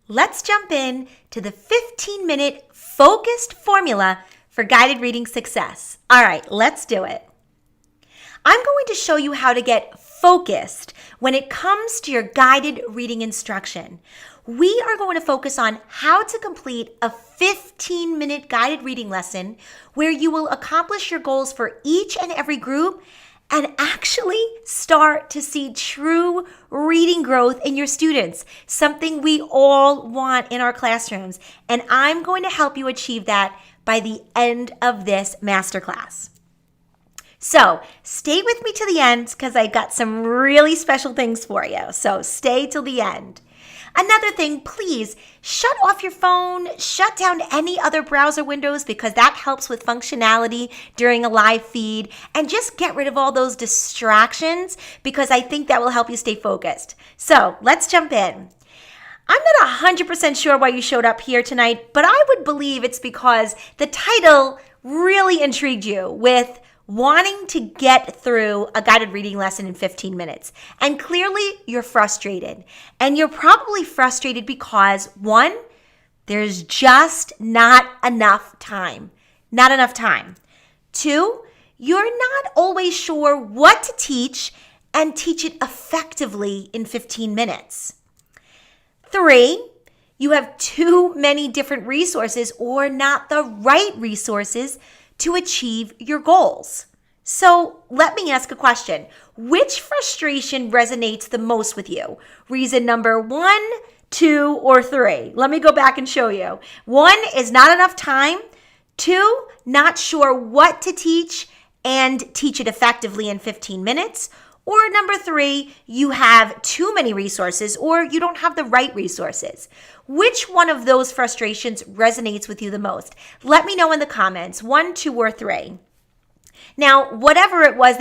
let's jump in to the 15-minute focused formula for guided reading success. All right, let's do it. I'm going to show you how to get focused when it comes to your guided reading instruction. We are going to focus on how to complete a 15-minute guided reading lesson where you will accomplish your goals for each and every group and actually start to see true reading growth in your students, something we all want in our classrooms. And I'm going to help you achieve that by the end of this masterclass. So stay with me to the end because I got some really special things for you. So stay till the end. Another thing, please shut off your phone, shut down any other browser windows because that helps with functionality during a live feed, and just get rid of all those distractions because I think that will help you stay focused. So let's jump in. I'm not 100% sure why you showed up here tonight, but I would believe it's because the title really intrigued you with wanting to get through a guided reading lesson in 15 minutes. And clearly you're frustrated. And you're probably frustrated because, one, there's just not enough time. Not enough time. Two, you're not always sure what to teach and teach it effectively in 15 minutes. Three, you have too many different resources or not the right resources to achieve your goals. So let me ask a question. Which frustration resonates the most with you? Reason number 1, 2, or 3? Let me go back and show you. 1 is not enough time. 2, not sure what to teach and teach it effectively in 15 minutes. Or number 3, you have too many resources or you don't have the right resources. Which one of those frustrations resonates with you the most? Let me know in the comments, 1, 2, or 3. Now, whatever it was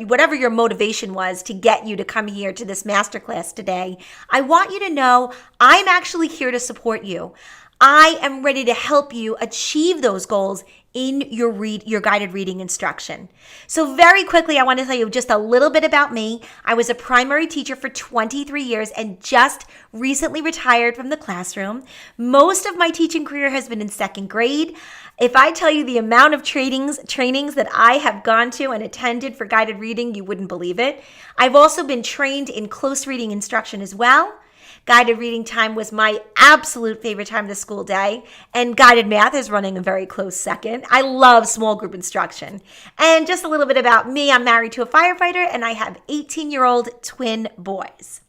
whatever your motivation was to get you to come here to this masterclass today, I want you to know I'm actually here to support you. I am ready to help you achieve those goals in your guided reading instruction. So very quickly, I want to tell you just a little bit about me. I was a primary teacher for 23 years and just recently retired from the classroom. Most of my teaching career has been in second grade. If I tell you the amount of trainings that I have gone to and attended for guided reading, you wouldn't believe it. I've also been trained in close reading instruction as well. Guided reading time was my absolute favorite time of the school day, and guided math is running a very close second. I love small group instruction. And just a little bit about me, I'm married to a firefighter, and I have 18-year-old twin boys.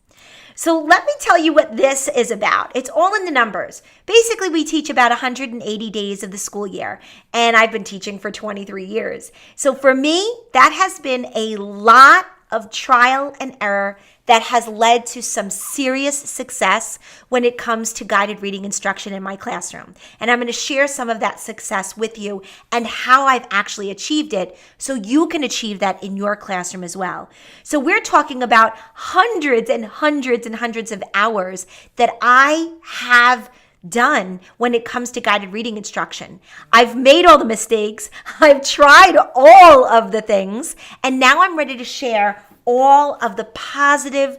So let me tell you what this is about. It's all in the numbers. Basically, we teach about 180 days of the school year, and I've been teaching for 23 years. So for me, that has been a lot of trial and error that has led to some serious success when it comes to guided reading instruction in my classroom. And I'm going to share some of that success with you and how I've actually achieved it so you can achieve that in your classroom as well. So we're talking about hundreds and hundreds and hundreds of hours that I have done when it comes to guided reading instruction. I've made all the mistakes. I've tried all of the things. And now I'm ready to share all of the positive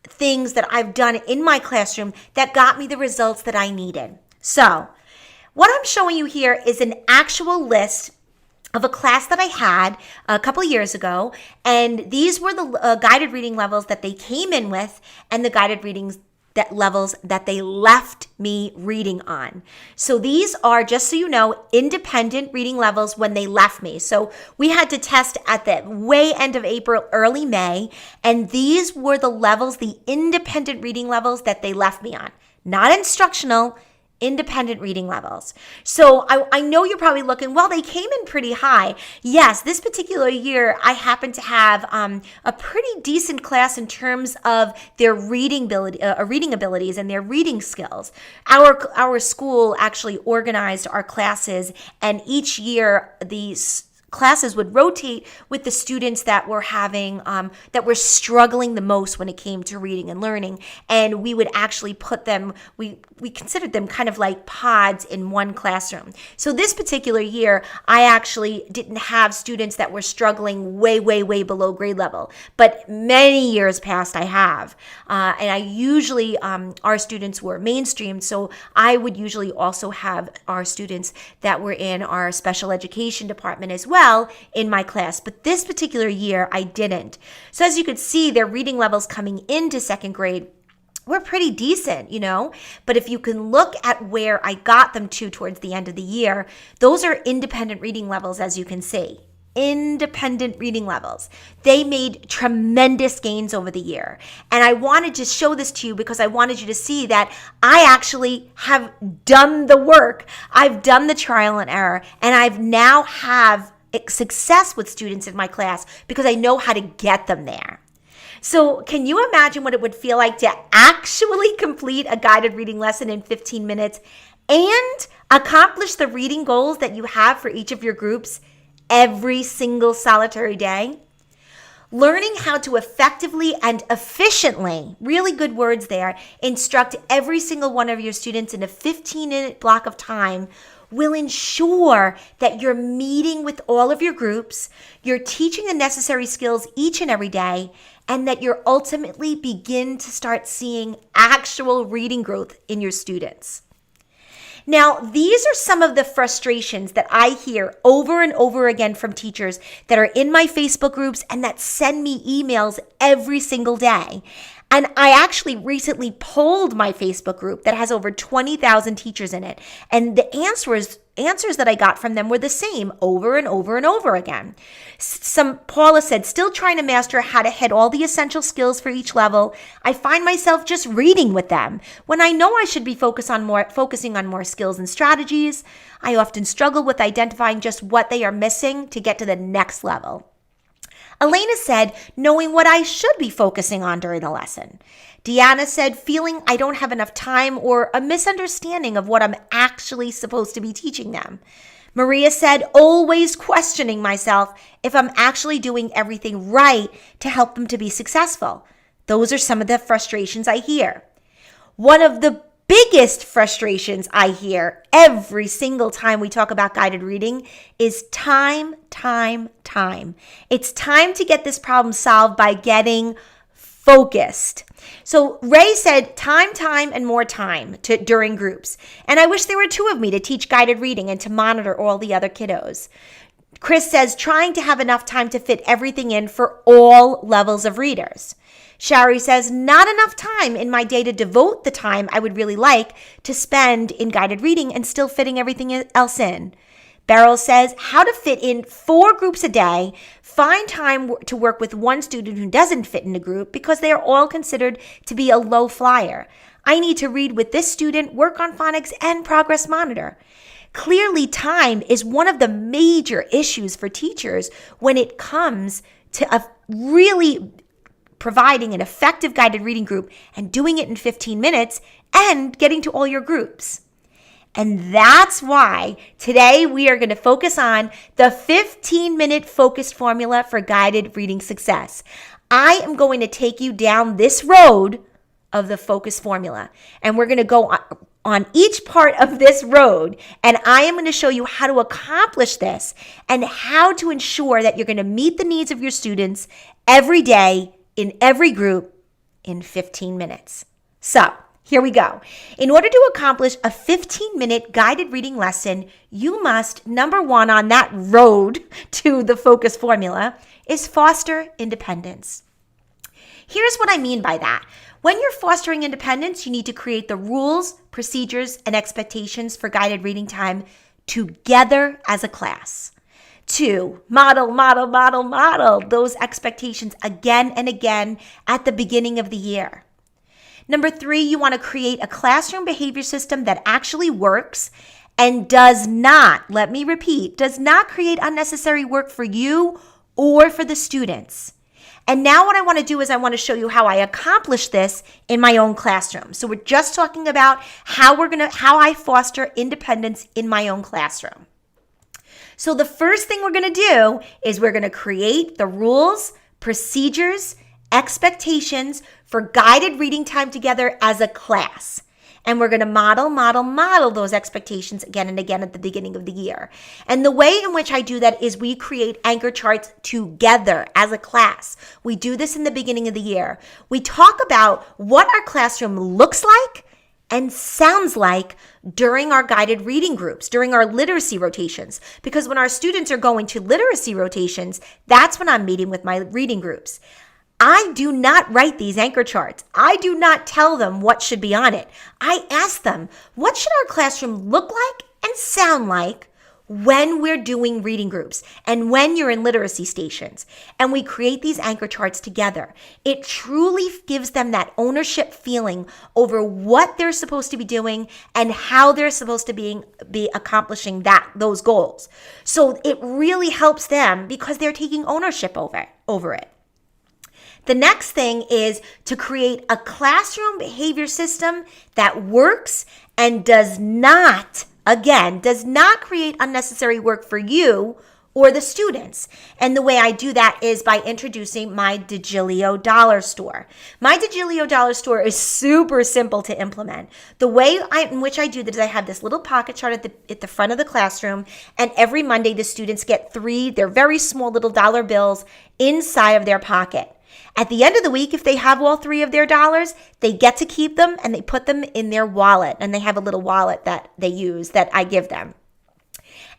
things that I've done in my classroom that got me the results that I needed. So what I'm showing you here is an actual list of a class that I had a couple of years ago. And these were the guided reading levels that they came in with and the guided readings levels that they left me reading on. So these are, just so you know, independent reading levels when they left me. So we had to test at the way end of April, early May, and these were the levels, the independent reading levels that they left me on. Not instructional, independent reading levels. So I know you're probably looking, well, they came in pretty high. Yes, this particular year, I happen to have a pretty decent class in terms of their reading abilities and their reading skills. Our school actually organized our classes, and each year the classes would rotate with the students that were having that were struggling the most when it came to reading and learning, and we would actually put them, we considered them kind of like pods in one classroom. So this particular year, I actually didn't have students that were struggling way below grade level, but many years past I have, and I usually our students were mainstreamed, so I would usually also have our students that were in our special education department as well in my class, but this particular year I didn't. So as you could see, their reading levels coming into second grade were pretty decent, but if you can look at where I got them to towards the end of the year, those are independent reading levels, as you can see. Independent reading levels. They made tremendous gains over the year. And I wanted to show this to you because I wanted you to see that I actually have done the work. I've done the trial and error, and I've now have success with students in my class because I know how to get them there. So can you imagine what it would feel like to actually complete a guided reading lesson in 15 minutes and accomplish the reading goals that you have for each of your groups every single solitary day? Learning how to effectively and efficiently, really good words there, instruct every single one of your students in a 15-minute block of time will ensure that you're meeting with all of your groups, you're teaching the necessary skills each and every day, and that you're ultimately begin to start seeing actual reading growth in your students. Now, these are some of the frustrations that I hear over and over again from teachers that are in my Facebook groups and that send me emails every single day. And I actually recently polled my Facebook group that has over 20,000 teachers in it. And the answers that I got from them were the same over and over and over again. Paula said, still trying to master how to hit all the essential skills for each level. I find myself just reading with them when I know I should be focusing on more skills and strategies. I often struggle with identifying just what they are missing to get to the next level. Elena said, knowing what I should be focusing on during the lesson. Deanna said, feeling I don't have enough time or a misunderstanding of what I'm actually supposed to be teaching them. Maria said, always questioning myself if I'm actually doing everything right to help them to be successful. Those are some of the frustrations I hear. One of the biggest frustrations I hear every single time we talk about guided reading is time. It's time to get this problem solved by getting focused. So Ray said time, and more time during groups. And I wish there were two of me to teach guided reading and to monitor all the other kiddos. Chris says trying to have enough time to fit everything in for all levels of readers. Shari says, not enough time in my day to devote the time I would really like to spend in guided reading and still fitting everything else in. Beryl says, how to fit in 4 groups a day, find time to work with one student who doesn't fit in a group because they are all considered to be a low flyer. I need to read with this student, work on phonics, and progress monitor. Clearly, time is one of the major issues for teachers when it comes to really providing an effective guided reading group and doing it in 15 minutes and getting to all your groups. And that's why today we are going to focus on the 15-minute focused formula for guided reading success. I am going to take you down this road of the focus formula, and we're going to go on each part of this road, and I am going to show you how to accomplish this and how to ensure that you're going to meet the needs of your students every day in every group in 15 minutes. So here we go. In order to accomplish a 15-minute guided reading lesson, you must, number one on that road to the focus formula is foster independence. Here's what I mean by that. When you're fostering independence, you need to create the rules, procedures, and expectations for guided reading time together as a class. 2, model those expectations again and again at the beginning of the year. Number 3, you want to create a classroom behavior system that actually works and does not, let me repeat, does not create unnecessary work for you or for the students. And now what I want to do is I want to show you how I accomplish this in my own classroom. So we're just talking about how I foster independence in my own classroom. So the first thing we're going to do is we're going to create the rules, procedures, expectations for guided reading time together as a class. And we're going to model those expectations again and again at the beginning of the year. And the way in which I do that is we create anchor charts together as a class. We do this in the beginning of the year. We talk about what our classroom looks like and sounds like during our guided reading groups, during our literacy rotations. Because when our students are going to literacy rotations, that's when I'm meeting with my reading groups. I do not write these anchor charts. I do not tell them what should be on it. I ask them, what should our classroom look like and sound like when we're doing reading groups and when you're in literacy stations? And we create these anchor charts together. It truly gives them that ownership feeling over what they're supposed to be doing and how they're supposed to be accomplishing those goals. So it really helps them because they're taking ownership over it. The next thing is to create a classroom behavior system that works and does not create unnecessary work for you or the students. And the way I do that is by introducing my Digilio Dollar Store. My Digilio Dollar Store is super simple to implement. The way in which I do that is I have this little pocket chart at the front of the classroom, and every Monday the students get they're very small little dollar bills inside of their pocket. At the end of the week, if they have all 3 of their dollars, they get to keep them and they put them in their wallet. And they have a little wallet that they use that I give them.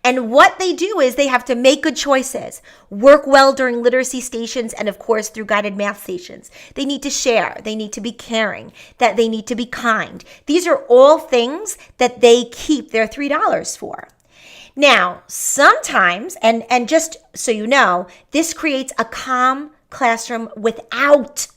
And what they do is they have to make good choices, work well during literacy stations, and of course through guided math stations. They need to share. They need to be caring. That they need to be kind. These are all things that they keep their $3 for. Now, sometimes, and just so you know, this creates a calm classroom without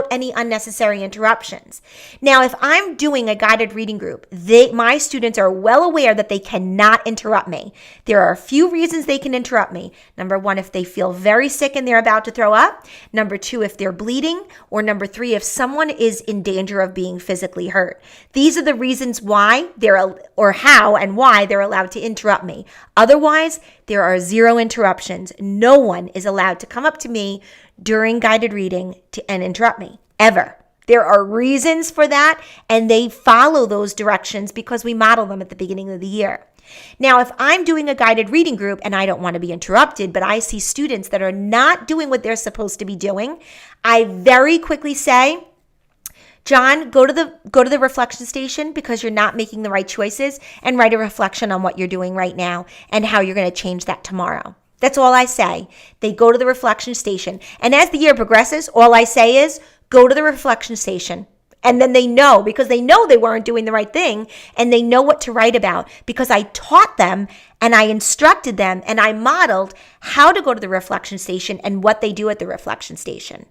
any unnecessary interruptions. Now, if I'm doing a guided reading group, my students are well aware that they cannot interrupt me. There are a few reasons they can interrupt me. Number 1, if they feel very sick and they're about to throw up. Number 2, if they're bleeding. Or number 3, if someone is in danger of being physically hurt. These are the reasons why how and why they're allowed to interrupt me. Otherwise, there are 0 interruptions. No one is allowed to come up to me during guided reading and interrupt me, ever. There are reasons for that, and they follow those directions because we model them at the beginning of the year. Now, if I'm doing a guided reading group and I don't want to be interrupted, but I see students that are not doing what they're supposed to be doing, I very quickly say, John, go to the reflection station because you're not making the right choices, and write a reflection on what you're doing right now and how you're going to change that tomorrow. That's all I say. They go to the reflection station. And as the year progresses, all I say is go to the reflection station. And then they know, because they know they weren't doing the right thing, and they know what to write about because I taught them and I instructed them and I modeled how to go to the reflection station and what they do at the reflection station.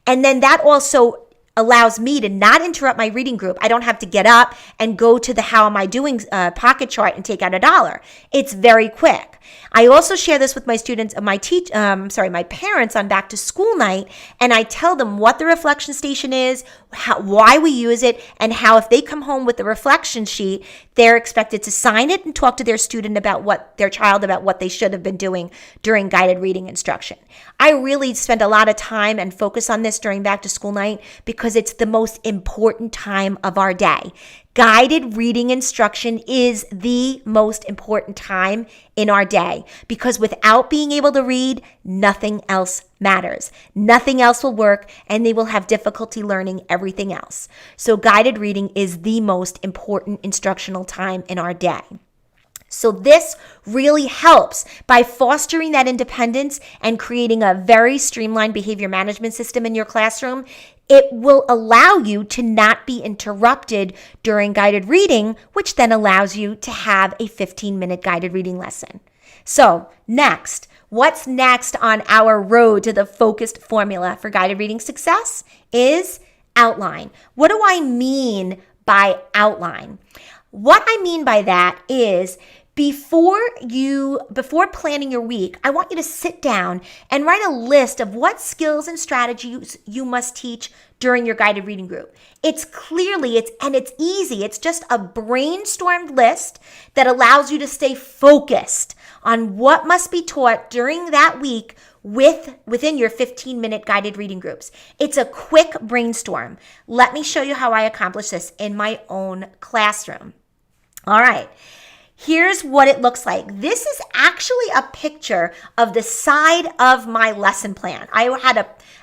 And then that also allows me to not interrupt my reading group. I don't have to get up and go to the how am I doing pocket chart and take out $1. It's very quick. I also share this with my students, my parents on back to school night, and I tell them what the reflection station is, why we use it, and how if they come home with the reflection sheet, they're expected to sign it and talk to their student about what they should have been doing during guided reading instruction. I really spend a lot of time and focus on this during back to school night because it's the most important time of our day. Guided reading instruction is the most important time in our day because without being able to read, nothing else matters. Nothing else will work, and they will have difficulty learning everything else. So guided reading is the most important instructional time in our day. So this really helps by fostering that independence and creating a very streamlined behavior management system in your classroom. It will allow you to not be interrupted during guided reading, which then allows you to have a 15-minute guided reading lesson. So what's next on our road to the focused formula for guided reading success is outline. What do I mean by outline? What I mean by that is before planning your week, I want you to sit down and write a list of what skills and strategies you must teach during your guided reading group. It's easy. It's just a brainstormed list that allows you to stay focused on what must be taught during that week within your 15-minute guided reading groups. It's a quick brainstorm. Let me show you how I accomplish this in my own classroom. All right. Here's what it looks like. This is actually a picture of the side of my lesson plan.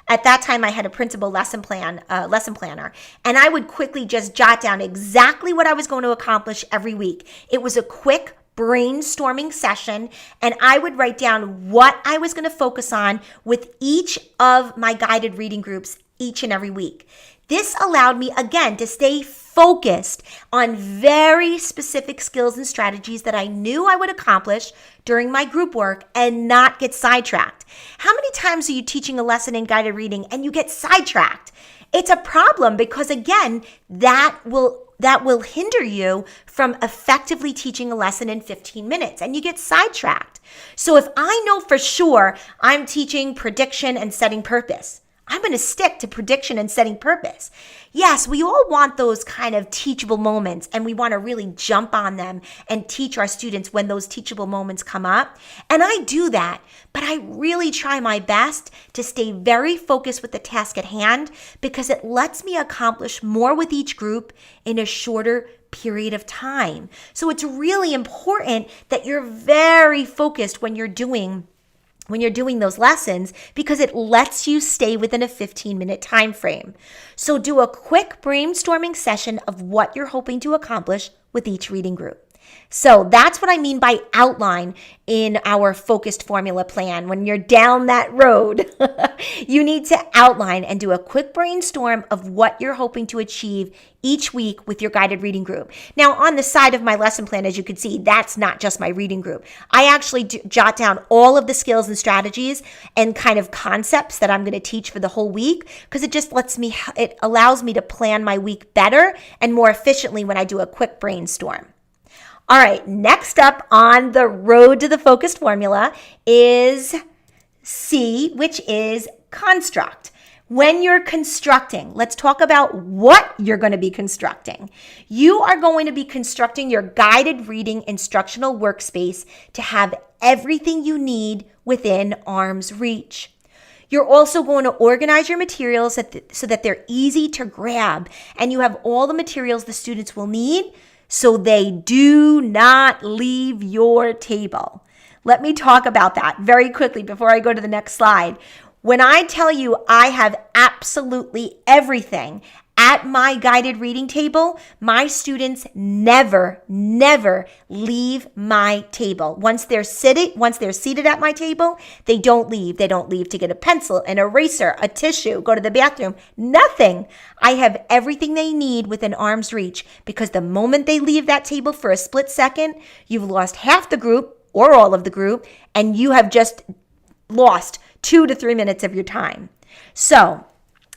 At that time, I had a printable lesson planner, and I would quickly just jot down exactly what I was going to accomplish every week. It was a quick brainstorming session, and I would write down what I was going to focus on with each of my guided reading groups each and every week. This allowed me, again, to stay focused on very specific skills and strategies that I knew I would accomplish during my group work and not get sidetracked. How many times are you teaching a lesson in guided reading and you get sidetracked? It's a problem because, again, that will hinder you from effectively teaching a lesson in 15 minutes, and you get sidetracked. So if I know for sure I'm teaching prediction and setting purpose, I'm going to stick to prediction and setting purpose. Yes, we all want those kind of teachable moments, and we want to really jump on them and teach our students when those teachable moments come up. And I do that, but I really try my best to stay very focused with the task at hand because it lets me accomplish more with each group in a shorter period of time. So it's really important that you're very focused when you're doing those lessons because it lets you stay within a 15-minute time frame. So do a quick brainstorming session of what you're hoping to accomplish with each reading group. So that's what I mean by outline in our focused formula plan. When you're down that road, you need to outline and do a quick brainstorm of what you're hoping to achieve each week with your guided reading group. Now, on the side of my lesson plan, as you can see, that's not just my reading group. I actually jot down all of the skills and strategies and kind of concepts that I'm going to teach for the whole week because it allows me to plan my week better and more efficiently when I do a quick brainstorm. All right, next up on the road to the focused formula is C, which is construct. When you're constructing, let's talk about what you're going to be constructing. You are going to be constructing your guided reading instructional workspace to have everything you need within arm's reach. You're also going to organize your materials so that they're easy to grab and you have all the materials the students will need so they do not leave your table. Let me talk about that very quickly before I go to the next slide. When I tell you I have absolutely everything at my guided reading table, my students never leave my table. Once they're seated at my table, they don't leave. They don't leave to get a pencil, an eraser, a tissue, go to the bathroom, nothing. I have everything they need within arm's reach because the moment they leave that table for a split second, you've lost half the group or all of the group, and you have just lost 2 to 3 minutes of your time. So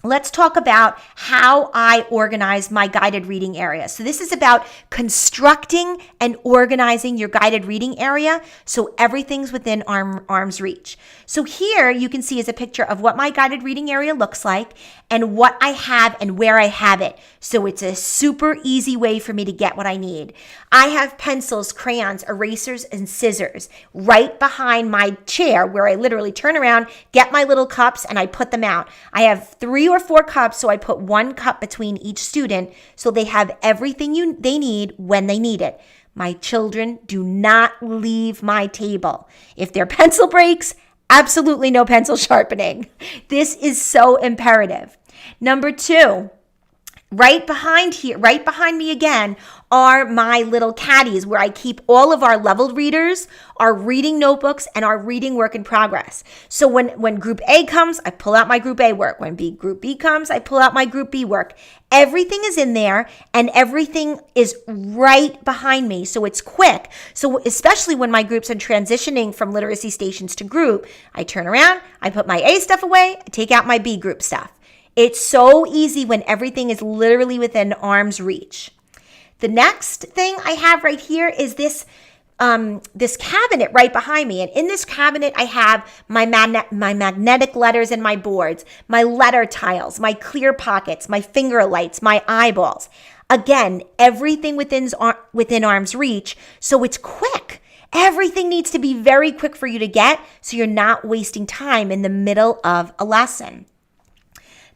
let's talk about how I organize my guided reading area. So this is about constructing and organizing your guided reading area so everything's within arm's reach. So here you can see is a picture of what my guided reading area looks like and what I have and where I have it. So it's a super easy way for me to get what I need. I have pencils, crayons, erasers, and scissors right behind my chair where I literally turn around, get my little cups, and I put them out. I have 3 or 4 cups, so I put 1 cup between each student so they have everything they need when they need it. My children do not leave my table. If their pencil breaks, absolutely no pencil sharpening. This is so imperative. Number 2, right behind me again are my little caddies where I keep all of our leveled readers, our reading notebooks, and our reading work in progress. So when Group A comes, I pull out my Group A work. When Group B comes, I pull out my Group B work. Everything is in there and everything is right behind me, so it's quick. So especially when my groups are transitioning from literacy stations to group, I turn around, I put my A stuff away, I take out my B group stuff. It's so easy when everything is literally within arm's reach. The next thing I have right here is this this cabinet right behind me. And in this cabinet, I have my magnetic letters and my boards, my letter tiles, my clear pockets, my finger lights, my eyeballs. Again, everything within arm's reach, so it's quick. Everything needs to be very quick for you to get, so you're not wasting time in the middle of a lesson.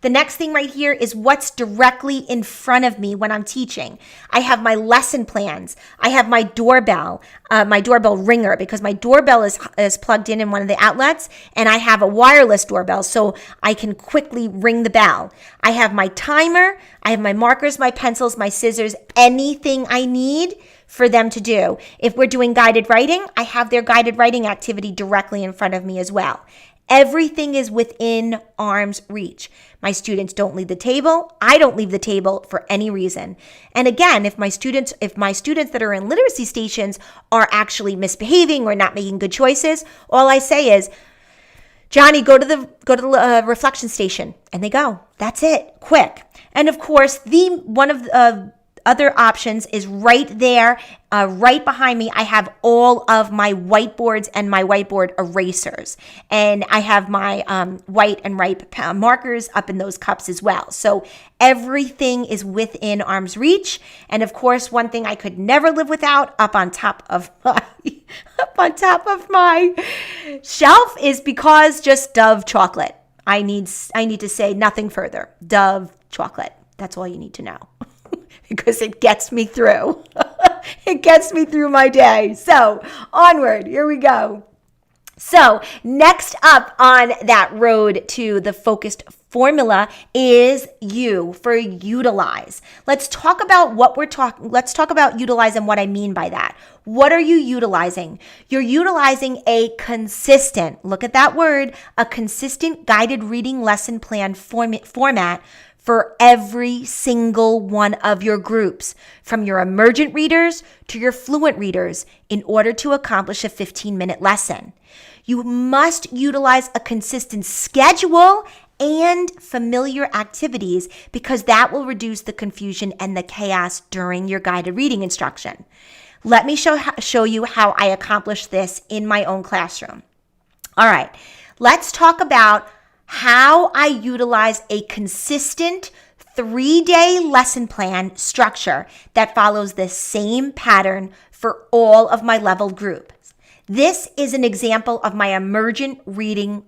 The next thing right here is what's directly in front of me when I'm teaching. I have my lesson plans. I have my doorbell ringer, because my doorbell is plugged in one of the outlets, and I have a wireless doorbell so I can quickly ring the bell. I have my timer. I have my markers, my pencils, my scissors, anything I need for them to do. If we're doing guided writing, I have their guided writing activity directly in front of me as well. Everything is within arm's reach. My students don't leave the table. I don't leave the table for any reason. And again, if my students that are in literacy stations are actually misbehaving or not making good choices, all I say is, Johnny, go to the reflection station, and they go. That's it, quick. And of course, one of the other options is right there, right behind me. I have all of my whiteboards and my whiteboard erasers, and I have my white and ripe markers up in those cups as well. So everything is within arm's reach. And of course, one thing I could never live without up on top of my shelf is because just Dove chocolate. I need to say nothing further. Dove chocolate. That's all you need to know. Because it gets me through. It gets me through my day. So onward, here we go. So next up on that road to the focused formula is U for utilize. Let's talk about let's talk about utilize and what I mean by that. What are you utilizing? You're utilizing a consistent, look at that word, a consistent guided reading lesson plan format for every single one of your groups, from your emergent readers to your fluent readers, in order to accomplish a 15-minute lesson. You must utilize a consistent schedule and familiar activities, because that will reduce the confusion and the chaos during your guided reading instruction. Let me show you how I accomplish this in my own classroom. All right, let's talk about how I utilize a consistent 3-day lesson plan structure that follows the same pattern for all of my leveled groups. This is an example of my emergent readers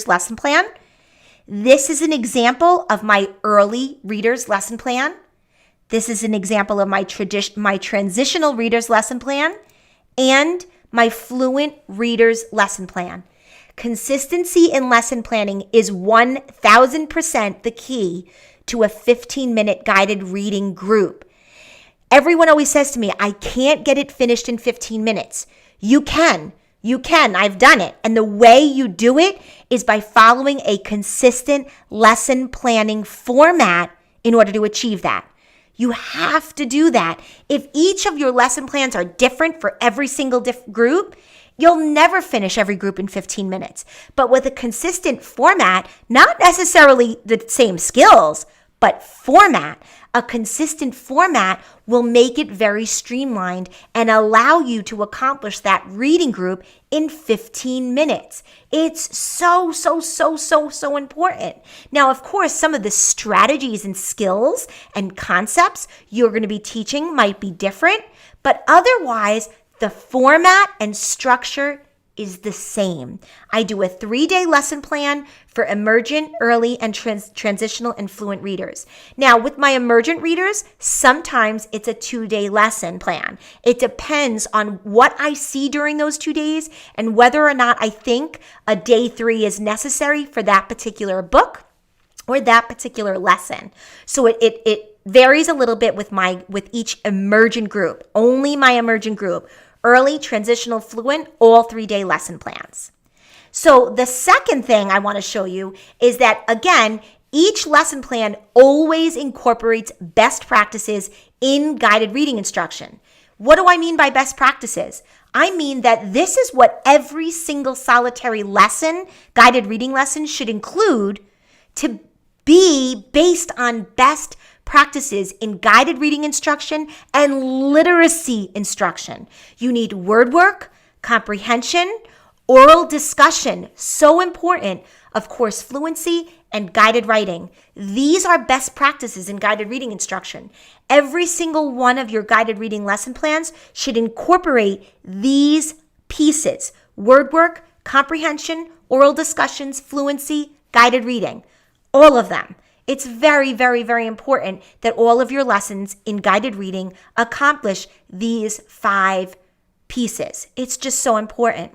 lesson plan. This is an example of my early readers lesson plan. This is an example of my transitional readers lesson plan and my fluent readers lesson plan. Consistency in lesson planning is 1,000% the key to a 15-minute guided reading group. Everyone always says to me, I can't get it finished in 15 minutes. You can. I've done it. And the way you do it is by following a consistent lesson planning format in order to achieve that. You have to do that. If each of your lesson plans are different for every single group, you'll never finish every group in 15 minutes. But with a consistent format, not necessarily the same skills, but format, a consistent format will make it very streamlined and allow you to accomplish that reading group in 15 minutes. It's so important. Now, of course, some of the strategies and skills and concepts you're going to be teaching might be different, but otherwise, the format and structure is the same. I do a 3-day lesson plan for emergent, early, and transitional and fluent readers. Now, with my emergent readers, sometimes it's a 2-day lesson plan. It depends on what I see during those 2 days and whether or not I think a day 3 is necessary for that particular book or that particular lesson. So it varies a little bit with each emergent group, only my emergent group. Early, transitional, fluent, all 3-day lesson plans. So the second thing I want to show you is that, again, each lesson plan always incorporates best practices in guided reading instruction. What do I mean by best practices? I mean that this is what every single solitary lesson, guided reading lesson, should include to be based on best practices in guided reading instruction and literacy instruction. You need word work, comprehension, oral discussion, so important, of course, fluency and guided writing. These are best practices in guided reading instruction. Every single one of your guided reading lesson plans should incorporate these pieces: word work, comprehension, oral discussions, fluency, guided reading, all of them. It's very, very, very important that all of your lessons in guided reading accomplish these 5 pieces. It's just so important.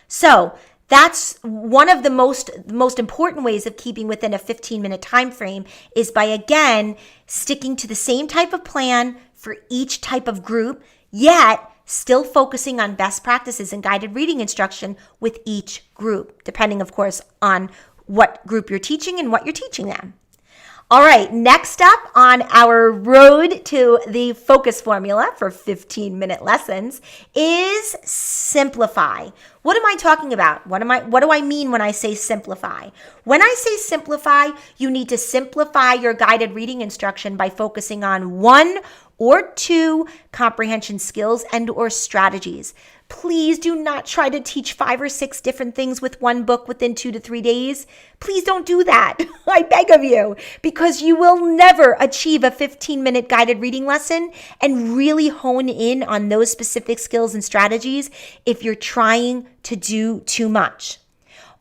So that's one of the most important ways of keeping within a 15-minute time frame is by, again, sticking to the same type of plan for each type of group, yet still focusing on best practices in guided reading instruction with each group, depending, of course, on what group you're teaching and what you're teaching them. All right, next up on our road to the focus formula for 15-minute lessons is simplify. What am I talking about? What do I mean when I say simplify? When I say simplify, you need to simplify your guided reading instruction by focusing on 1 or 2 comprehension skills and or strategies. Please do not try to teach 5 or 6 different things with one book within 2 to 3 days. Please don't do that. I beg of you, because you will never achieve a 15-minute guided reading lesson and really hone in on those specific skills and strategies if you're trying to do too much.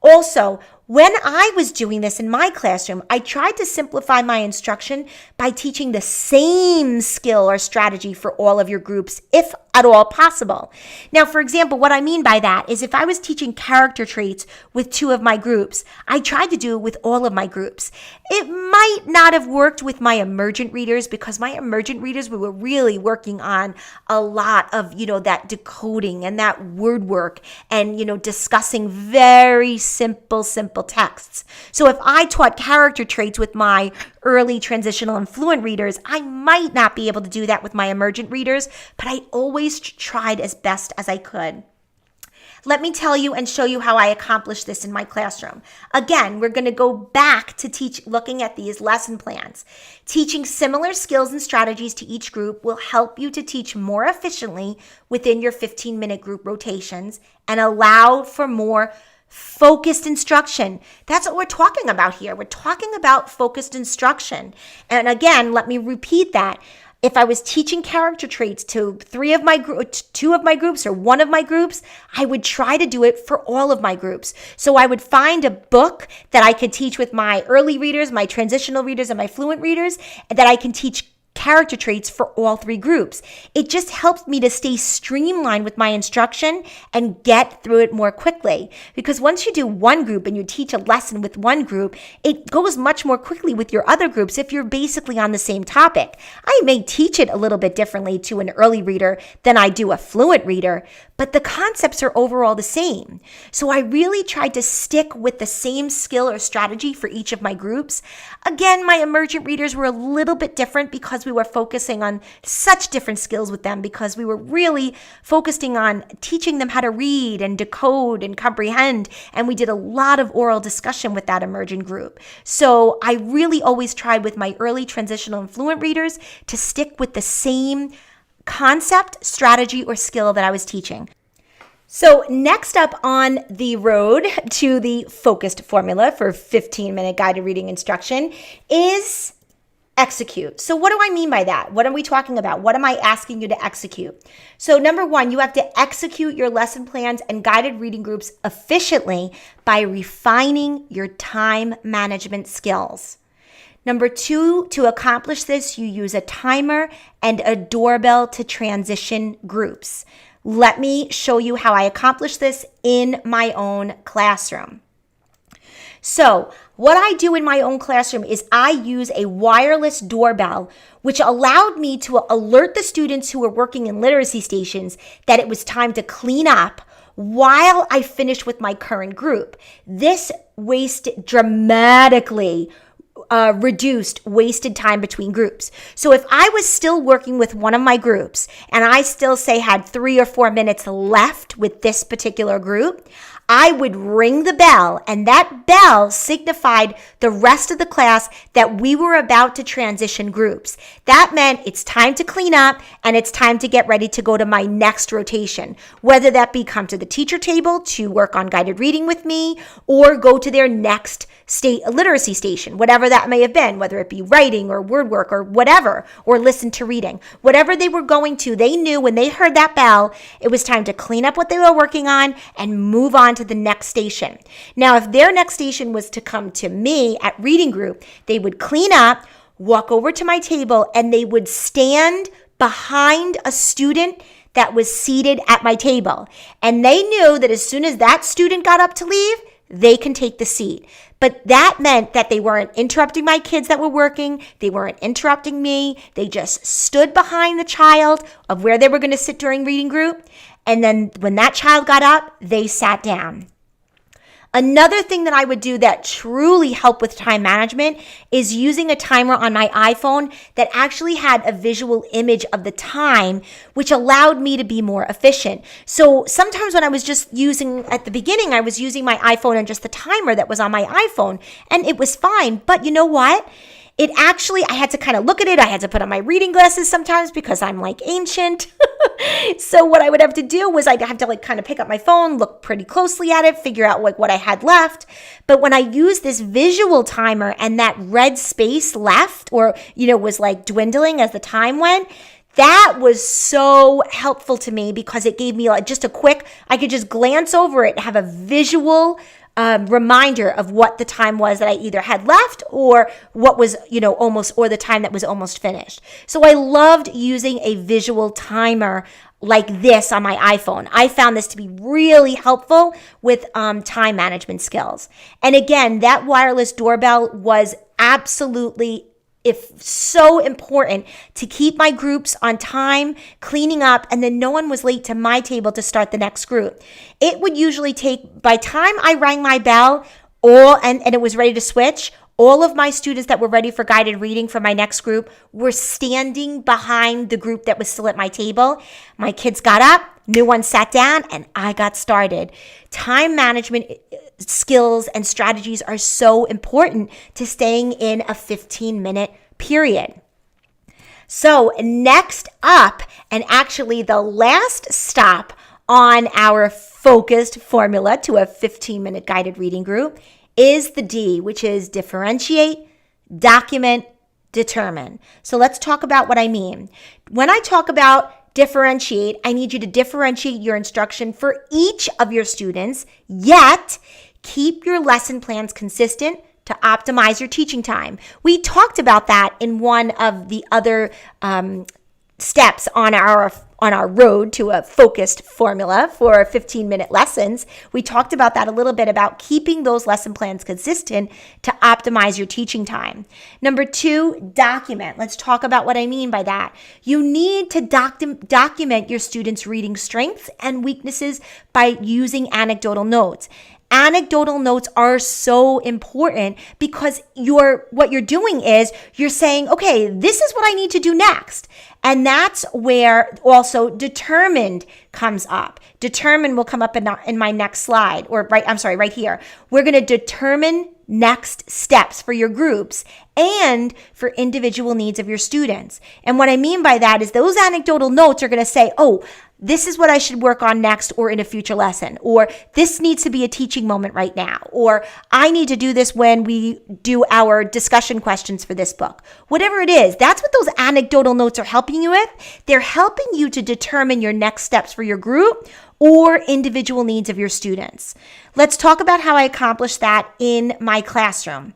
Also, when I was doing this in my classroom, I tried to simplify my instruction by teaching the same skill or strategy for all of your groups, if at all possible. Now, for example, what I mean by that is if I was teaching character traits with 2 of my groups, I tried to do it with all of my groups. It might not have worked with my emergent readers because my emergent readers, we were really working on a lot of, that decoding and that word work and, discussing very simple texts. So if I taught character traits with my early transitional and fluent readers, I might not be able to do that with my emergent readers, but I always tried as best as I could. Let me tell you and show you how I accomplished this in my classroom. Again, we're going to go back to looking at these lesson plans. Teaching similar skills and strategies to each group will help you to teach more efficiently within your 15-minute group rotations and allow for more focused instruction. That's what we're talking about here. We're talking about focused instruction. And again, let me repeat that. If I was teaching character traits to 2 of my groups or 1 of my groups, I would try to do it for all of my groups. So I would find a book that I could teach with my early readers, my transitional readers, and my fluent readers, and that I can teach character traits for all 3 groups. It just helps me to stay streamlined with my instruction and get through it more quickly. Because once you do one group and you teach a lesson with one group, it goes much more quickly with your other groups if you're basically on the same topic. I may teach it a little bit differently to an early reader than I do a fluent reader, but the concepts are overall the same. So I really tried to stick with the same skill or strategy for each of my groups. Again, my emergent readers were a little bit different because we were focusing on such different skills with them, because we were really focusing on teaching them how to read and decode and comprehend. And we did a lot of oral discussion with that emergent group. So I really always tried with my early transitional and fluent readers to stick with the same concept, strategy, or skill that I was teaching. So next up on the road to the focused formula for 15-minute guided reading instruction is execute. So what do I mean by that? What are we talking about? What am I asking you to execute? So number 1, you have to execute your lesson plans and guided reading groups efficiently by refining your time management skills. Number 2, to accomplish this, you use a timer and a doorbell to transition groups. Let me show you how I accomplish this in my own classroom. So what I do in my own classroom is I use a wireless doorbell, which allowed me to alert the students who were working in literacy stations that it was time to clean up while I finished with my current group. This dramatically reduced wasted time between groups. So if I was still working with one of my groups and I still say had 3 or 4 minutes left with this particular group, I would ring the bell, and that bell signified the rest of the class that we were about to transition groups. That meant it's time to clean up and it's time to get ready to go to my next rotation, whether that be come to the teacher table to work on guided reading with me or go to their next state literacy station, whatever that may have been, whether it be writing or word work or whatever, or listen to reading. Whatever they were going to, they knew when they heard that bell, it was time to clean up what they were working on and move on to the next station. Now, if their next station was to come to me at reading group, they would clean up, walk over to my table, and they would stand behind a student that was seated at my table. And they knew that as soon as that student got up to leave, they can take the seat. But that meant that they weren't interrupting my kids that were working. They weren't interrupting me. They just stood behind the child of where they were going to sit during reading group. And then when that child got up, they sat down. Another thing that I would do that truly helped with time management is using a timer on my iPhone that actually had a visual image of the time, which allowed me to be more efficient. So sometimes when I was just using, at the beginning, I was using my iPhone and just the timer that was on my iPhone, and it was fine. But you know what? It actually, I had to kind of look at it. I had to put on my reading glasses sometimes because I'm like ancient. So what I would have to do was I'd have to like kind of pick up my phone, look pretty closely at it, figure out like what I had left. But when I used this visual timer and that red space left or, was like dwindling as the time went, that was so helpful to me because it gave me like just a quick, I could just glance over it and have a visual reminder of what the time was that I either had left or what was, almost, or the time that was almost finished. So I loved using a visual timer like this on my iPhone. I found this to be really helpful with time management skills. And again, that wireless doorbell was absolutely so important to keep my groups on time, cleaning up, and then no one was late to my table to start the next group. It would usually take, by time I rang my bell, and it was ready to switch, all of my students that were ready for guided reading for my next group were standing behind the group that was still at my table. My kids got up, new one sat down, and I got started. Time management skills and strategies are so important to staying in a 15-minute period. So next up, and actually the last stop on our focused formula to a 15-minute guided reading group is the D, which is differentiate, document, determine. So let's talk about what I mean. When I talk about differentiate, I need you to differentiate your instruction for each of your students, yet keep your lesson plans consistent to optimize your teaching time. We talked about that in one of the other steps on our road to a focused formula for 15-minute lessons. We talked about that a little bit, about keeping those lesson plans consistent to optimize your teaching time. Number 2, document. Let's talk about what I mean by that. You need to document your students' reading strengths and weaknesses by using anecdotal notes. Anecdotal notes are so important because what you're doing is you're saying, okay, this is what I need to do next. And that's where also determined comes up. Determined will come up in my next slide, right here. We're going to determine next steps for your groups and for individual needs of your students. And what I mean by that is those anecdotal notes are going to say, oh, this is what I should work on next or in a future lesson, or this needs to be a teaching moment right now, or I need to do this when we do our discussion questions for this book. Whatever it is, that's what those anecdotal notes are helping you with. They're helping you to determine your next steps for your group or individual needs of your students. Let's talk about how I accomplish that in my classroom.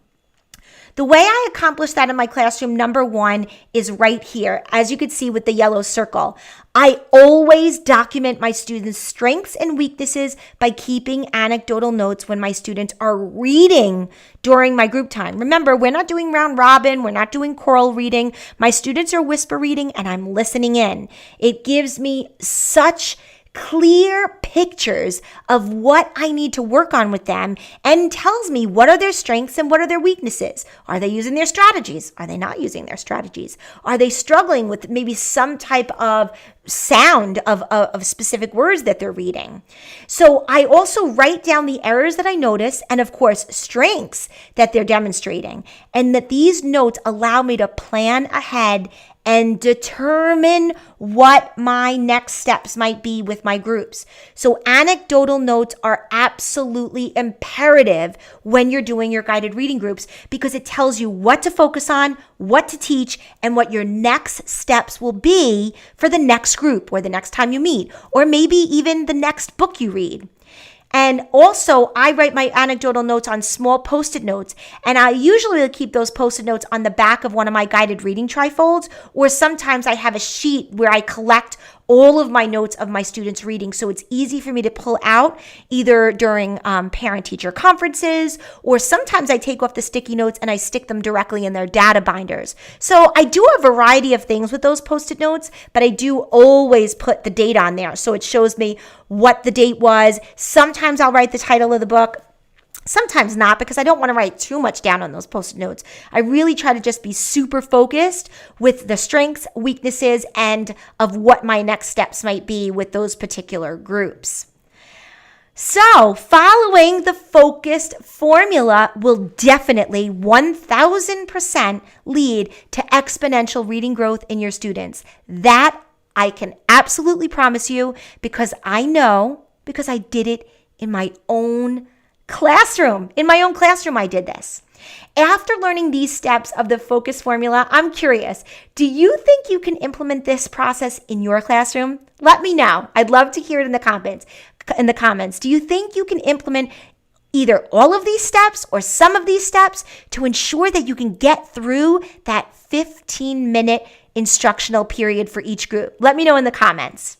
The way I accomplish that in my classroom, number 1, is right here, as you can see with the yellow circle. I always document my students' strengths and weaknesses by keeping anecdotal notes when my students are reading during my group time. Remember, we're not doing round robin, we're not doing choral reading. My students are whisper reading and I'm listening in. It gives me such clear pictures of what I need to work on with them and tells me what are their strengths and what are their weaknesses. Are they using their strategies? Are they not using their strategies? Are they struggling with maybe some type of sound of specific words that they're reading. So I also write down the errors that I notice and, of course, strengths that they're demonstrating, and that these notes allow me to plan ahead and determine what my next steps might be with my groups. So anecdotal notes are absolutely imperative when you're doing your guided reading groups, because it tells you what to focus on, what to teach, and what your next steps will be for the next group or the next time you meet, or maybe even the next book you read. And also, I write my anecdotal notes on small Post-it notes, and I usually keep those Post-it notes on the back of one of my guided reading trifolds, or sometimes I have a sheet where I collect all of my notes of my students' reading, so it's easy for me to pull out either during parent-teacher conferences, or sometimes I take off the sticky notes and I stick them directly in their data binders. So I do a variety of things with those Post-it notes, but I do always put the date on there, so it shows me what the date was. Sometimes I'll write the title of the book. Sometimes not, because I don't want to write too much down on those Post-it notes. I really try to just be super focused with the strengths, weaknesses, and of what my next steps might be with those particular groups. So following the focused formula will definitely 1000% lead to exponential reading growth in your students. That I can absolutely promise you, because I know, because I did it in my own classroom. In my own classroom, I did this. After learning these steps of the focus formula, I'm curious, do you think you can implement this process in your classroom? Let me know. I'd love to hear it in the comments. Do you think you can implement either all of these steps or some of these steps to ensure that you can get through that 15-minute instructional period for each group? Let me know in the comments.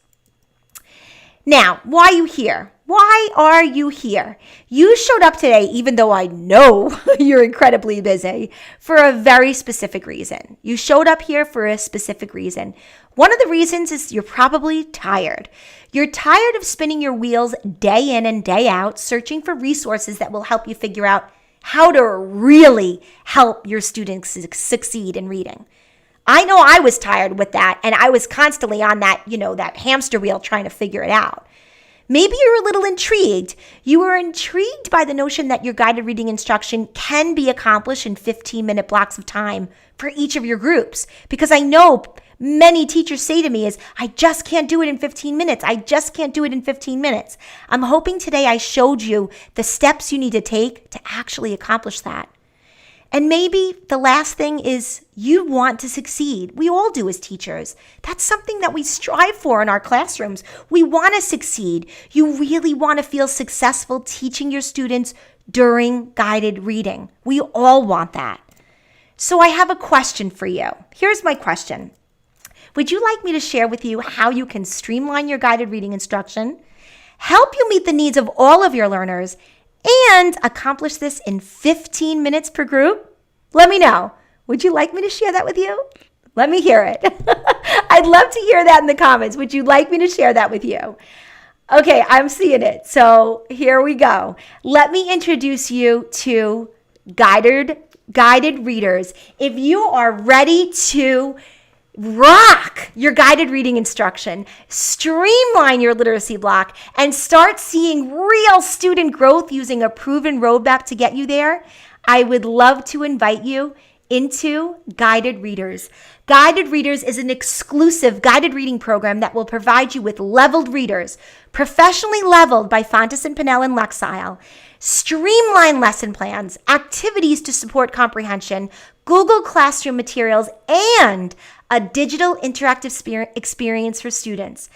Now, why are you here? Why are you here? You showed up today, even though I know you're incredibly busy, for a very specific reason. You showed up here for a specific reason. One of the reasons is you're probably tired. You're tired of spinning your wheels day in and day out, searching for resources that will help you figure out how to really help your students succeed in reading. I know I was tired with that, and I was constantly on that, that hamster wheel trying to figure it out. Maybe you're a little intrigued. You were intrigued by the notion that your guided reading instruction can be accomplished in 15-minute blocks of time for each of your groups. Because I know many teachers say to me I just can't do it in 15 minutes. I just can't do it in 15 minutes. I'm hoping today I showed you the steps you need to take to actually accomplish that. And maybe the last thing is you want to succeed. We all do as teachers. That's something that we strive for in our classrooms. We want to succeed. You really want to feel successful teaching your students during guided reading. We all want that. So I have a question for you. Here's my question. Would you like me to share with you how you can streamline your guided reading instruction, help you meet the needs of all of your learners, and accomplish this in 15 minutes per group? Let me know. Would you like me to share that with you? Let me hear it. I'd love to hear that in the comments. Would you like me to share that with you? Okay, I'm seeing it. So here we go. Let me introduce you to guided readers. If you are ready to rock your guided reading instruction, streamline your literacy block, and start seeing real student growth using a proven roadmap to get you there, I would love to invite you into Guided Readers. Guided Readers is an exclusive guided reading program that will provide you with leveled readers, professionally leveled by Fontes and Pinnell and Lexile, streamlined lesson plans, activities to support comprehension, Google Classroom materials, and a digital interactive experience for students.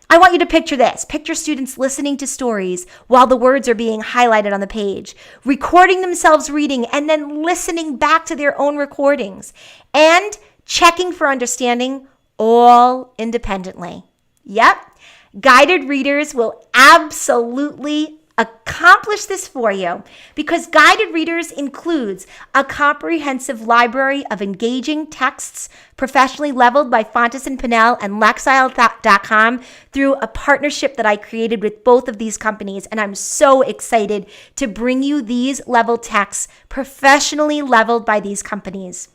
I want you to picture this. Picture students listening to stories while the words are being highlighted on the page, recording themselves reading, and then listening back to their own recordings, and checking for understanding all independently. Yep, guided readers will absolutely accomplish this for you, because Guided Readers includes a comprehensive library of engaging texts professionally leveled by Fontes and Pinnell and Lexile.com through a partnership that I created with both of these companies. And I'm so excited to bring you these level texts professionally leveled by these companies.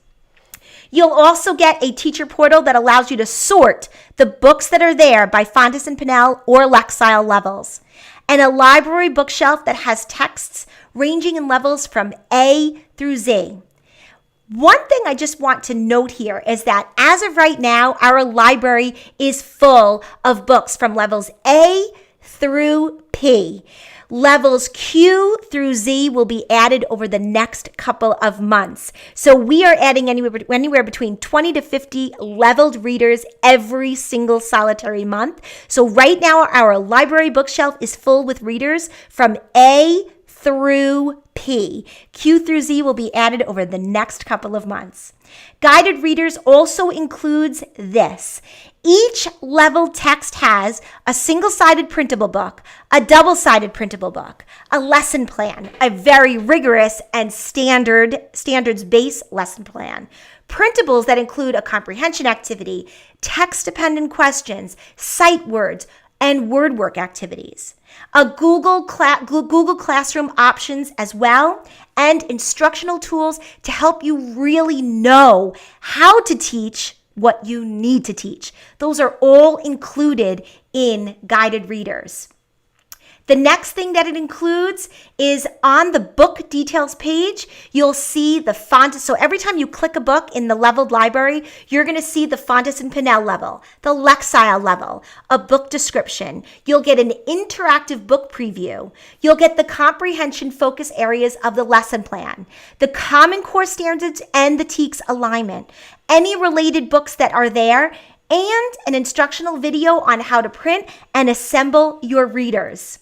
You'll also get a teacher portal that allows you to sort the books that are there by Fontes and Pinnell or Lexile levels, and a library bookshelf that has texts ranging in levels from A through Z. One thing I just want to note here is that as of right now, our library is full of books from levels A through P. Levels Q through Z will be added over the next couple of months. So we are adding anywhere between 20 to 50 leveled readers every single solitary month. So right now, our library bookshelf is full with readers from A through P. Q through Z will be added over the next couple of months. Guided readers also includes this. Each level text has a single-sided printable book, a double-sided printable book, a lesson plan, a very rigorous and standards-based lesson plan, printables that include a comprehension activity, text-dependent questions, sight words, and word work activities, a Google Classroom options as well, and instructional tools to help you really know how to teach what you need to teach. Those are all included in guided readers. The next thing that it includes is on the book details page, you'll see the Fontes. So every time you click a book in the leveled library, you're going to see the Fontes and Pinnell level, the Lexile level, a book description. You'll get an interactive book preview. You'll get the comprehension focus areas of the lesson plan, the Common Core standards and the TEKS alignment, any related books that are there, and an instructional video on how to print and assemble your readers.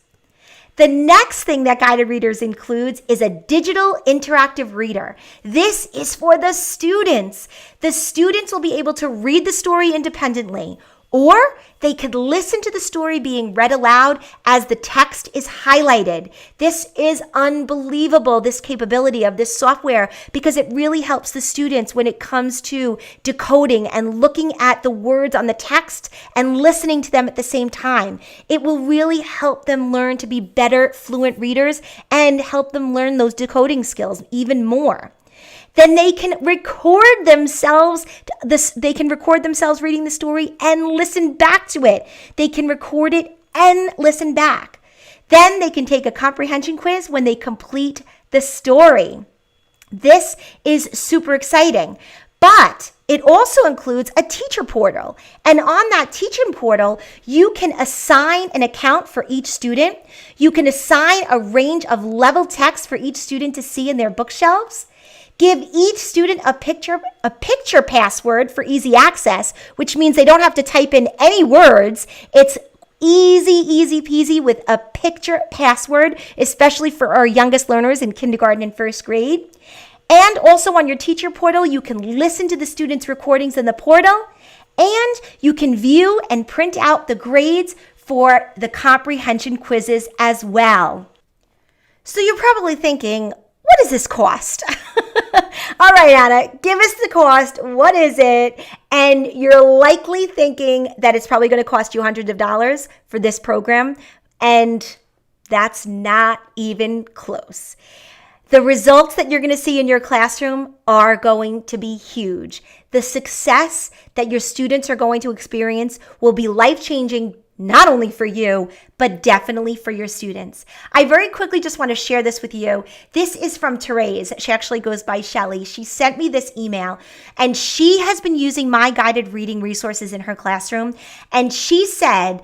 The next thing that Guided Readers includes is a digital interactive reader. This is for the students. The students will be able to read the story independently, or they could listen to the story being read aloud as the text is highlighted. This is unbelievable, this capability of this software, because it really helps the students when it comes to decoding and looking at the words on the text and listening to them at the same time. It will really help them learn to be better fluent readers and help them learn those decoding skills even more. Then they can record themselves reading the story and listen back to it. They can record it and listen back. Then they can take a comprehension quiz when they complete the story. This is super exciting. But it also includes a teacher portal. And on that teacher portal, you can assign an account for each student. You can assign a range of level text for each student to see in their bookshelves. Give each student a picture password for easy access, which means they don't have to type in any words. It's easy peasy with a picture password, especially for our youngest learners in kindergarten and first grade. And also on your teacher portal, you can listen to the students' recordings in the portal, and you can view and print out the grades for the comprehension quizzes as well. So you're probably thinking, what does this cost? All right, Anna, give us the cost. What is it? And you're likely thinking that it's probably going to cost you hundreds of dollars for this program. And that's not even close. The results that you're going to see in your classroom are going to be huge. The success that your students are going to experience will be life-changing, not only for you, but definitely for your students. I very quickly just want to share this with you. This is from Therese. She actually goes by Shelly. She sent me this email, and she has been using my guided reading resources in her classroom. And she said,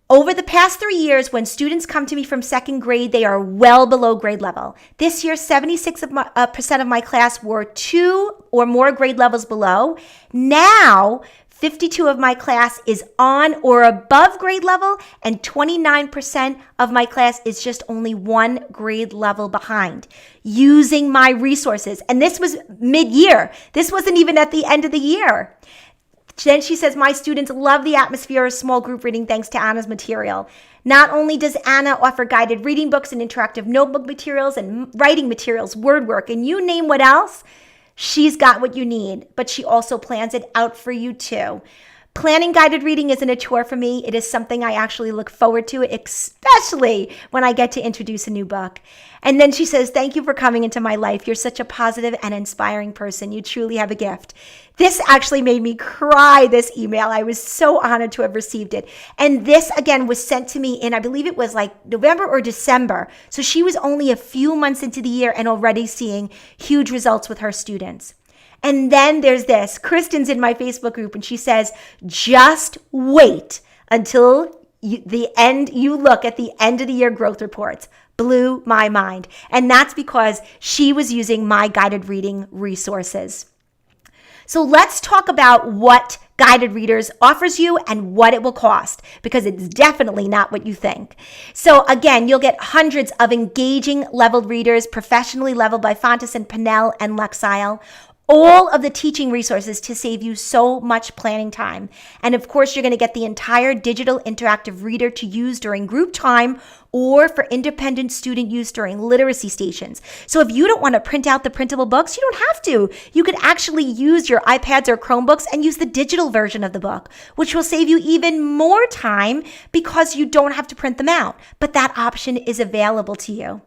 over the past 3 years, when students come to me from second grade, they are well below grade level. This year, 76% of my class were 2 or more grade levels below. Now, 52% of my class is on or above grade level, and 29% of my class is just only 1 grade level behind using my resources. And this was mid-year. This wasn't even at the end of the year. Then she says, my students love the atmosphere of small group reading thanks to Anna's material. Not only does Anna offer guided reading books and interactive notebook materials and writing materials, word work, and you name what else, she's got what you need, but she also plans it out for you too. Planning guided reading isn't a chore for me. It is something I actually look forward to, especially when I get to introduce a new book. And then she says, thank you for coming into my life. You're such a positive and inspiring person. You truly have a gift. This actually made me cry, this email. I was so honored to have received it. And this, again, was sent to me in, I believe it was like November or December. So she was only a few months into the year and already seeing huge results with her students. And then there's this. Kristen's in my Facebook group and she says, just wait until you look at the end of the year growth reports. Blew my mind. And that's because she was using my guided reading resources. So let's talk about what Guided Readers offers you and what it will cost, because it's definitely not what you think. So again, you'll get hundreds of engaging leveled readers, professionally leveled by Fontes and Pinnell and Lexile. All of the teaching resources to save you so much planning time. And of course, you're going to get the entire digital interactive reader to use during group time or for independent student use during literacy stations. So if you don't want to print out the printable books, you don't have to. You could actually use your iPads or Chromebooks and use the digital version of the book, which will save you even more time because you don't have to print them out. But that option is available to you.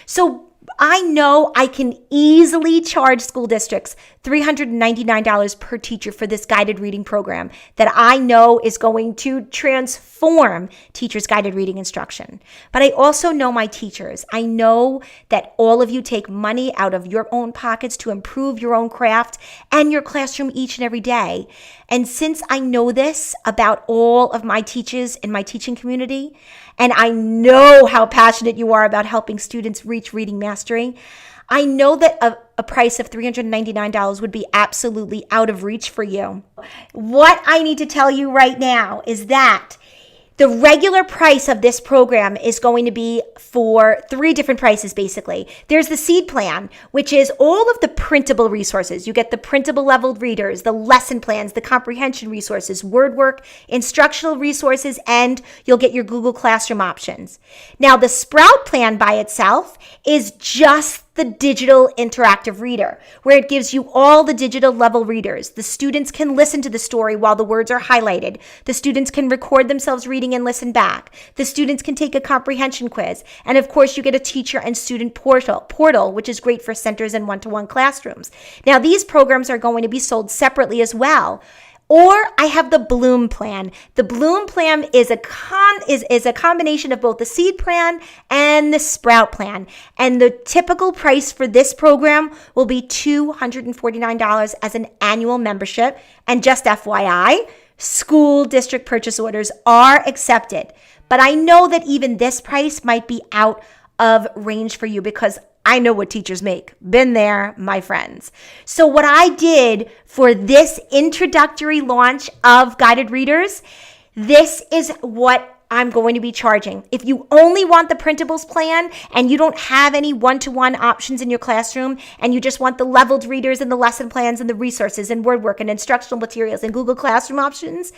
So I know I can easily charge school districts $399 per teacher for this guided reading program that I know is going to transform teachers' guided reading instruction. But I also know my teachers. I know that all of you take money out of your own pockets to improve your own craft and your classroom each and every day. And since I know this about all of my teachers in my teaching community, and I know how passionate you are about helping students reach reading mastery, I know that a price of $399 would be absolutely out of reach for you. What I need to tell you right now is that the regular price of this program is going to be for 3 different prices, basically. There's the seed plan, which is all of the printable resources. You get the printable leveled readers, the lesson plans, the comprehension resources, word work, instructional resources, and you'll get your Google Classroom options. Now, the Sprout plan by itself is just the digital interactive reader, where it gives you all the digital level readers. The students can listen to the story while the words are highlighted. The students can record themselves reading and listen back. The students can take a comprehension quiz. And of course, you get a teacher and student portal, which is great for centers and one-to-one classrooms. Now, these programs are going to be sold separately as well. Or I have the Bloom plan. The Bloom plan is a combination of both the seed plan and the Sprout plan. And the typical price for this program will be $249 as an annual membership. And just FYI, school district purchase orders are accepted. But I know that even this price might be out of range for you because I know what teachers make. Been there, my friends. So what I did for this introductory launch of Guided Readers, this is what I'm going to be charging. If you only want the printables plan and you don't have any one-to-one options in your classroom and you just want the leveled readers and the lesson plans and the resources and word work and instructional materials and Google Classroom options,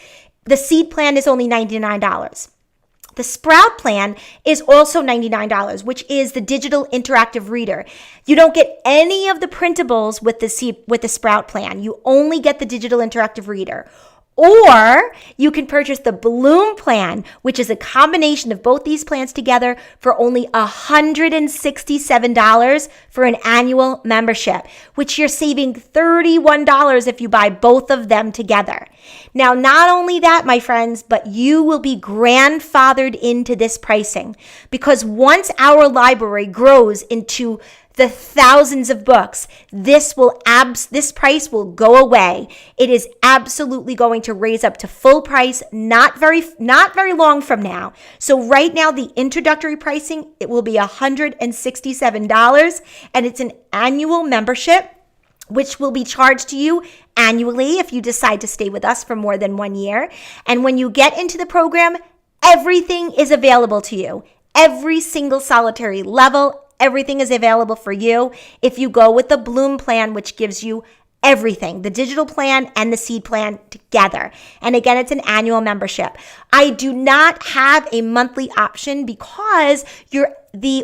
the seed plan is only $99. The Sprout plan is also $99, which is the digital interactive reader. You don't get any of the printables with the Sprout plan. You only get the digital interactive reader. Or you can purchase the Bloom plan, which is a combination of both these plans together for only $167 for an annual membership, which you're saving $31 if you buy both of them together. Now, not only that, my friends, but you will be grandfathered into this pricing because once our library grows into the thousands of books, this price will go away. It is absolutely going to raise up to full price, not very long from now. So right now, the introductory pricing, it will be $167, and it's an annual membership, which will be charged to you annually if you decide to stay with us for more than 1 year. And when you get into the program, everything is available to you. Every single solitary level, everything is available for you if you go with the Bloom plan, which gives you everything, the digital plan and the seed plan together. And again, it's an annual membership. I do not have a monthly option because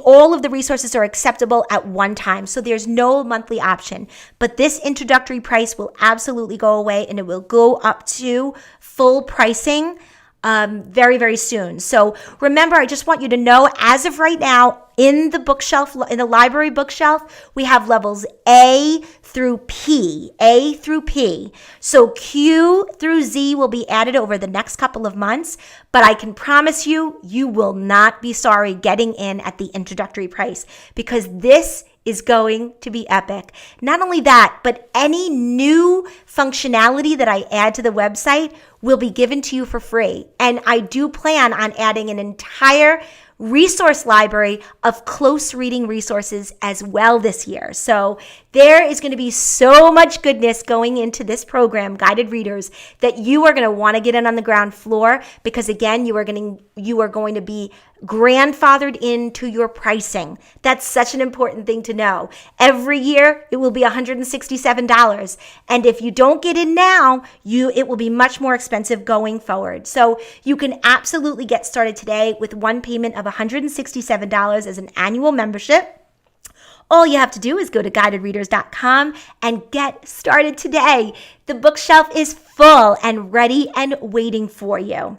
all of the resources are acceptable at one time, so there's no monthly option. But this introductory price will absolutely go away, and it will go up to full pricing very, very soon. So remember, I just want you to know, as of right now, in the bookshelf, in the library bookshelf, we have levels A through P, A through P. So Q through Z will be added over the next couple of months, but I can promise you, you will not be sorry getting in at the introductory price, because this is going to be epic. Not only that, but any new functionality that I add to the website will be given to you for free. And I do plan on adding an entire resource library of close reading resources as well this year. So there is going to be so much goodness going into this program, Guided Readers, that you are going to want to get in on the ground floor, because again, you are going to be grandfathered into your pricing. That's such an important thing to know. Every year it will be $167. And if you don't get in now, it will be much more expensive going forward. So you can absolutely get started today with one payment of $167 as an annual membership. All you have to do is go to guidedreaders.com and get started today. The bookshelf is full and ready and waiting for you.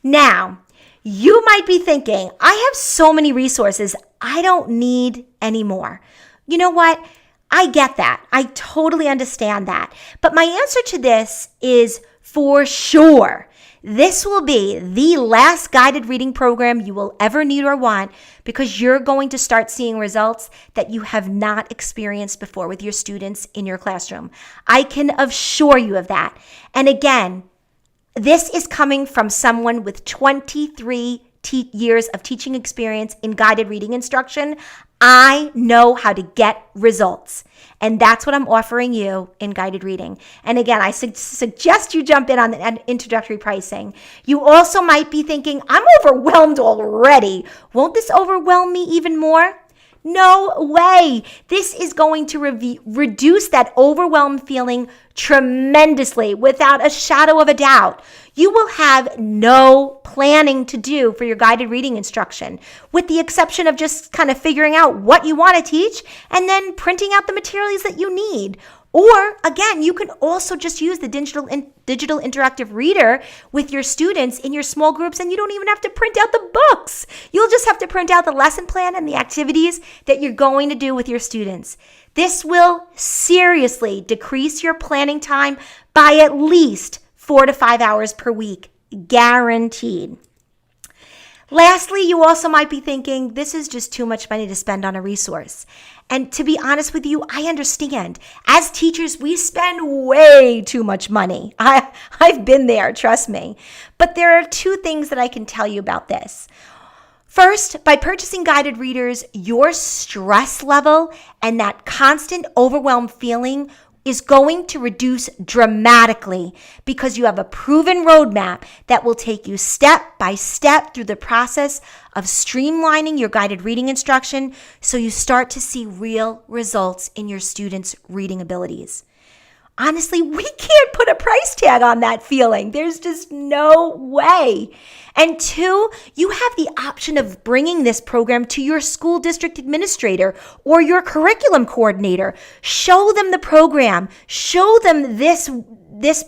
Now, you might be thinking, I have so many resources, I don't need any more. You know what? I get that. I totally understand that. But my answer to this is for sure. This will be the last guided reading program you will ever need or want, because you're going to start seeing results that you have not experienced before with your students in your classroom. I can assure you of that. And again, this is coming from someone with 23 years of teaching experience in guided reading instruction. I know how to get results. And that's what I'm offering you in guided reading. And again, I suggest you jump in on the introductory pricing. You also might be thinking, I'm overwhelmed already. Won't this overwhelm me even more? No way. This is going to reduce that overwhelmed feeling tremendously, without a shadow of a doubt. You will have no planning to do for your guided reading instruction, with the exception of just kind of figuring out what you want to teach and then printing out the materials that you need. Or again, you can also just use the digital interactive reader with your students in your small groups, and you don't even have to print out the books. You'll just have to print out the lesson plan and the activities that you're going to do with your students. This will seriously decrease your planning time by at least 4 to 5 hours per week, guaranteed. Lastly, you also might be thinking, this is just too much money to spend on a resource. And to be honest with you, I understand. As teachers, we spend way too much money. I've been there, trust me. But there are two things that I can tell you about this. First, by purchasing guided readers, your stress level and that constant overwhelmed feeling is going to reduce dramatically, because you have a proven roadmap that will take you step by step through the process of streamlining your guided reading instruction, so you start to see real results in your students' reading abilities. Honestly, we can't put a price tag on that feeling. There's just no way. And two, you have the option of bringing this program to your school district administrator or your curriculum coordinator. Show them the program. Show them this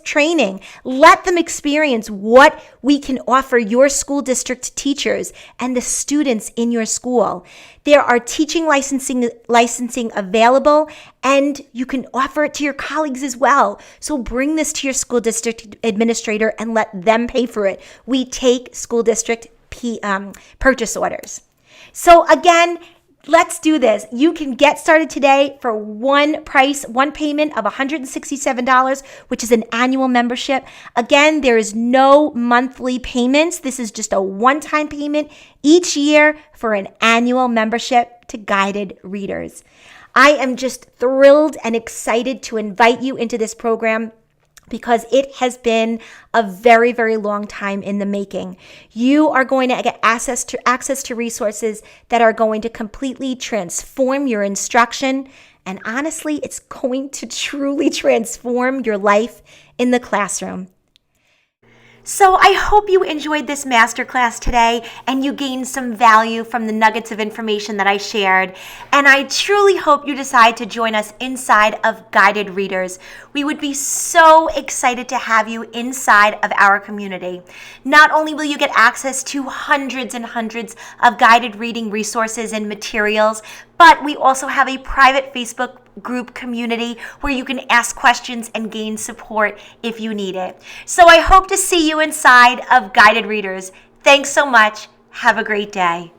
training. Let them experience what we can offer your school district teachers and the students in your school. There are teaching licensing available, and you can offer it to your colleagues as well. So bring this to your school district administrator and let them pay for it. We take school district purchase orders. So again, let's do this. You can get started today for one payment of $167, which is an annual membership. Again, there is no monthly payments. This is just a one-time payment each year for an annual membership to Guided Readers. I am just thrilled and excited to invite you into this program, because it has been a very, very long time in the making. You are going to get access to resources that are going to completely transform your instruction. And honestly, it's going to truly transform your life in the classroom. So I hope you enjoyed this masterclass today and you gained some value from the nuggets of information that I shared. And I truly hope you decide to join us inside of Guided Readers. We would be so excited to have you inside of our community. Not only will you get access to hundreds and hundreds of guided reading resources and materials, but we also have a private Facebook group community where you can ask questions and gain support if you need it. So I hope to see you inside of Guided Readers. Thanks so much. Have a great day.